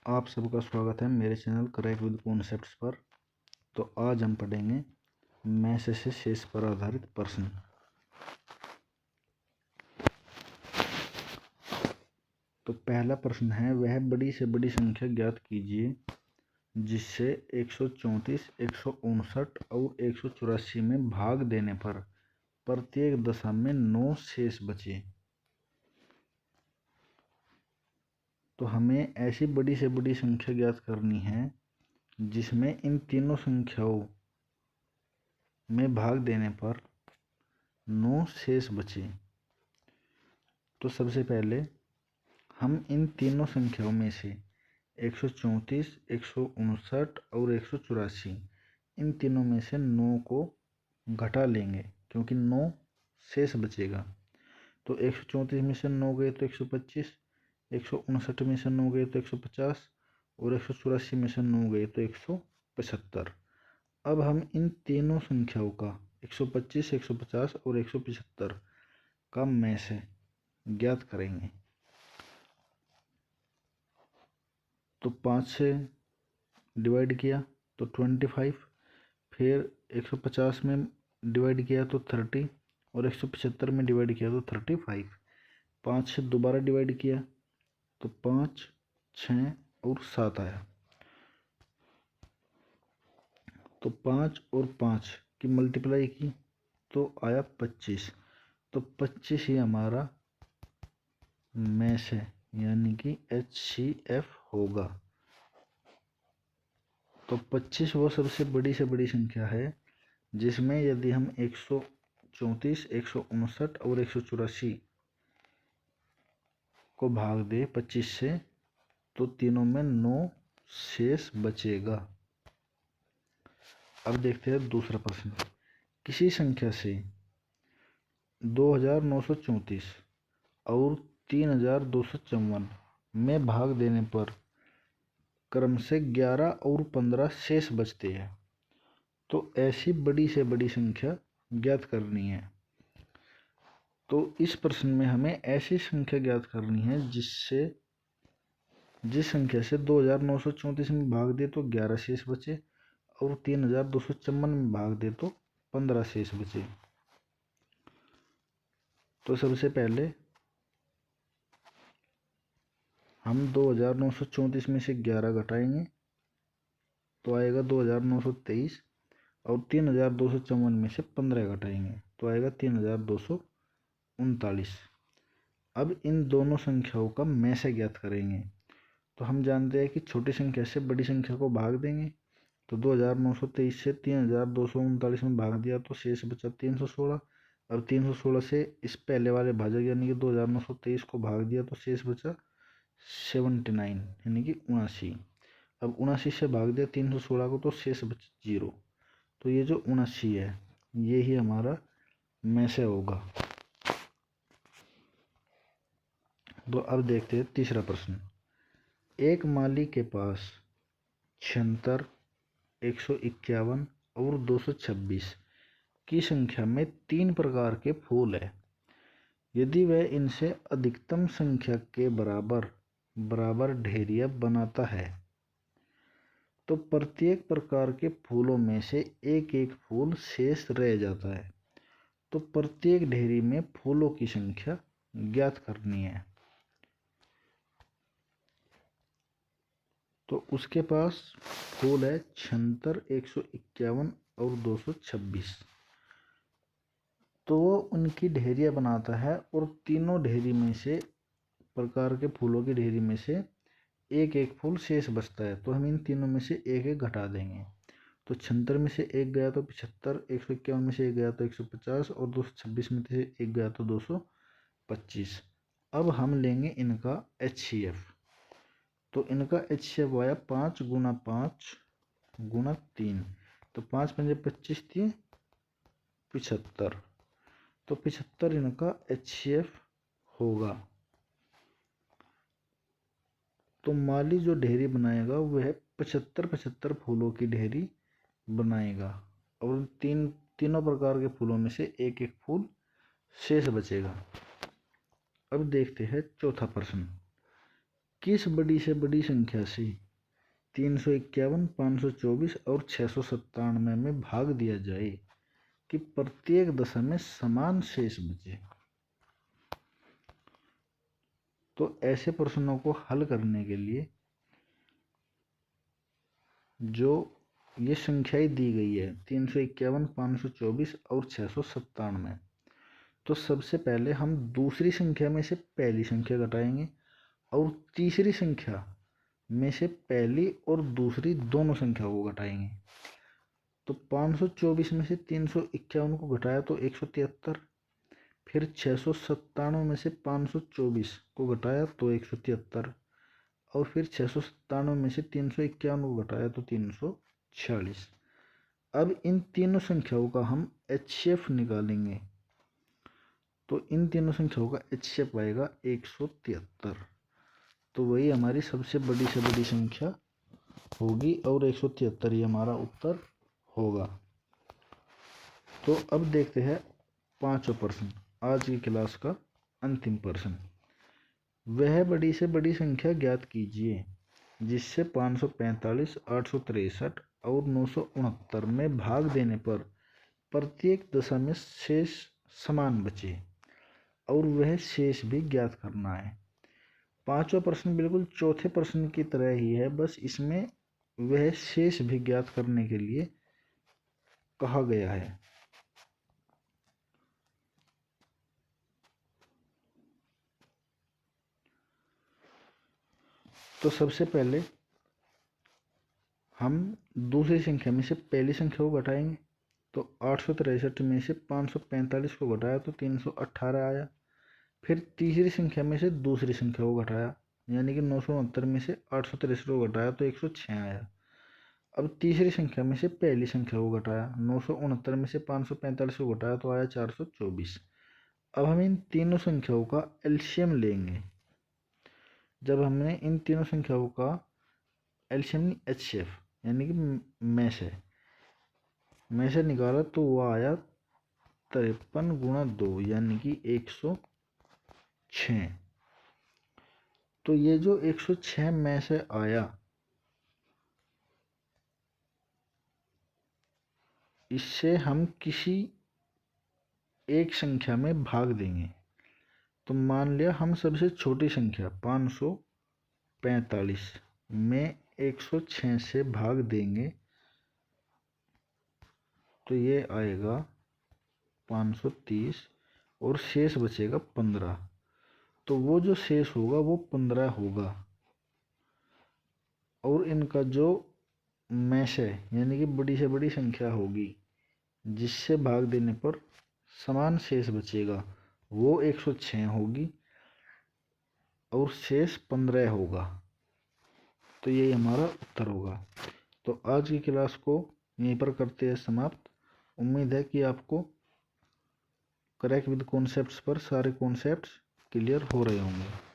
आप सबका स्वागत है मेरे चैनल क्रैक विद कॉन्सेप्ट्स पर। तो आज हम पढ़ेंगे मैथ से शेष पर आधारित प्रश्न। तो पहला प्रश्न है, वह बड़ी से बड़ी संख्या ज्ञात कीजिए जिससे 134, 159 और 184 में भाग देने पर प्रत्येक दशा में 9 शेष बचे। तो हमें ऐसी बड़ी से बड़ी संख्या ज्ञात करनी है जिसमें इन तीनों संख्याओं में भाग देने पर 9 शेष बचे। तो सबसे पहले हम इन तीनों संख्याओं में से 134, 159 और 184 इन तीनों में से 9 को घटा लेंगे क्योंकि 9 शेष बचेगा। तो 134 में से 9 गए तो 125, 159 में से 9 गए तो 150 और 184 में से 9 गए तो 175। अब हम इन तीनों संख्याओं का 125, 150 और 175 का में से ज्ञात करेंगे। तो 5 से डिवाइड किया तो 25, फिर 150 में डिवाइड किया तो 30 और 175 में डिवाइड किया तो 35। 5 से दोबारा डिवाइड किया तो 5, 6 और 7 आया। तो 5 और 5 की मल्टीप्लाई की तो आया 25। तो 25 ही हमारा में से यानी कि HCF होगा। तो 25 वो सबसे बड़ी से बड़ी संख्या है जिसमें यदि हम 134, 159 और 184 को भाग दे 25 से तो तीनों में 9 शेष बचेगा। अब देखते हैं दूसरा प्रश्न। किसी संख्या से 2934 और 3254 में भाग देने पर क्रम से 11 और 15 शेष बचते हैं। तो ऐसी बड़ी से बड़ी संख्या ज्ञात करनी है। तो इस प्रश्न में हमें ऐसी संख्या ज्ञात करनी है जिस संख्या से 2934 में भाग दे तो 11 शेष बचे और 3254 में भाग दे तो 15 शेष बचे। तो सबसे पहले हम 2934 में से 11 घटाएंगे तो आएगा 2923 और 3254 में से 15 घटाएंगे तो आएगा 3239। अब इन दोनों संख्याओं का में से ज्ञात करेंगे। तो हम जानते हैं कि छोटी संख्या से बड़ी संख्या को भाग देंगे। तो 2923 से 3239 में भाग दिया तो शेष बचा 316। अब 316 से इस पहले वाले भाजक यानी कि 2923 को भाग दिया तो शेष बचा 79 यानी कि 79। अब 79 से भाग दिया 316 को तो शेष बचा 0। तो ये जो 79 है ये ही हमारा में से होगा। तो अब देखते हैं तीसरा प्रश्न। एक माली के पास 76, 151 और 226 की संख्या में 3 प्रकार के फूल है। यदि वह इनसे अधिकतम संख्या के बराबर ढेरियां बनाता है तो प्रत्येक प्रकार के फूलों में से एक एक फूल शेष रह जाता है। तो प्रत्येक ढेरी में फूलों की संख्या ज्ञात करनी है। तो उसके पास फूल है 76, 151 और 226। तो वो उनकी ढेरियां बनाता है और तीनों ढेरी में से प्रकार के फूलों की ढेरी में से एक एक फूल शेष बचता है। तो हम इन तीनों में से एक एक घटा देंगे। तो 76 में से एक गया तो 75, 151 में से एक गया तो 150 और 226 में से एक गया तो 225। अब हम लेंगे इनका HCF। तो इनका HCF आया 5 गुना 5 गुना 3। तो 5 पंजे 25 थी 75। तो 75 इनका HCF होगा। तो माली जो ढेरी बनाएगा वह 75 फूलों की ढेरी बनाएगा और तीनों प्रकार के फूलों में से एक एक फूल शेष बचेगा। अब देखते हैं चौथा प्रश्न। किस बड़ी से बड़ी संख्या से 351, 524 और 697 में भाग दिया जाए कि प्रत्येक दशा में समान शेष बचे। तो ऐसे प्रश्नों को हल करने के लिए जो ये संख्याएं दी गई है 351, 524 और 697, तो सबसे पहले हम दूसरी संख्या में से पहली संख्या घटाएंगे और तीसरी संख्या में से पहली और दूसरी दोनों संख्या को घटाएंगे। तो 524 में से 351 को घटाया तो 173, फिर 697 में से 524 को घटाया तो 173, और फिर 697 में से 351 को घटाया तो 346। अब इन तीनों संख्याओं का हम HCF निकालेंगे, तो इन तीनों संख्याओं का HCF आएगा 173। तो वही हमारी सबसे बड़ी से बड़ी संख्या होगी और 173 ही हमारा उत्तर होगा। तो अब देखते हैं पांचवा प्रश्न, आज की क्लास का अंतिम प्रश्न। वह बड़ी से बड़ी संख्या ज्ञात कीजिए जिससे 545, 863 और 969 में भाग देने पर प्रत्येक दशा में शेष समान बचे, और वह शेष भी ज्ञात करना है। पांचवा प्रश्न बिल्कुल चौथे प्रश्न की तरह ही है, बस इसमें वह शेष भी ज्ञात करने के लिए कहा गया है। तो सबसे पहले हम दूसरी संख्या में से पहली संख्या को घटाएंगे, तो 863 में से 545 को घटाया तो 318 आया। फिर तीसरी संख्या में से दूसरी संख्या को घटाया, यानी कि 969 में से 863 को घटाया तो 106 आया। अब तीसरी संख्या में से पहली संख्या को घटाया, 969 में से 545 को घटाया तो आया 424। अब हम इन तीनों संख्याओं का एलसीएम लेंगे। जब हमने इन तीनों संख्याओं का एलसीएम HCF यानी कि में से निकाला तो वो आया 53 गुणा 2 यानी कि 106। तो ये जो 106 में से आया, इससे हम किसी एक संख्या में भाग देंगे। तो मान लिया हम सबसे छोटी संख्या 545 में 106 से भाग देंगे, तो ये आएगा 530 और शेष बचेगा 15। तो वो जो शेष होगा वो 15 होगा, और इनका जो मैश है यानी कि बड़ी से बड़ी संख्या होगी जिससे भाग देने पर समान शेष बचेगा, वो 106 होगी और शेष 15 होगा। तो यही हमारा उत्तर होगा। तो आज की क्लास को यहीं पर करते हैं समाप्त। उम्मीद है कि आपको करेक्ट विद कॉन्सेप्ट्स पर सारे कॉन्सेप्ट्स क्लियर हो रहे होंगे।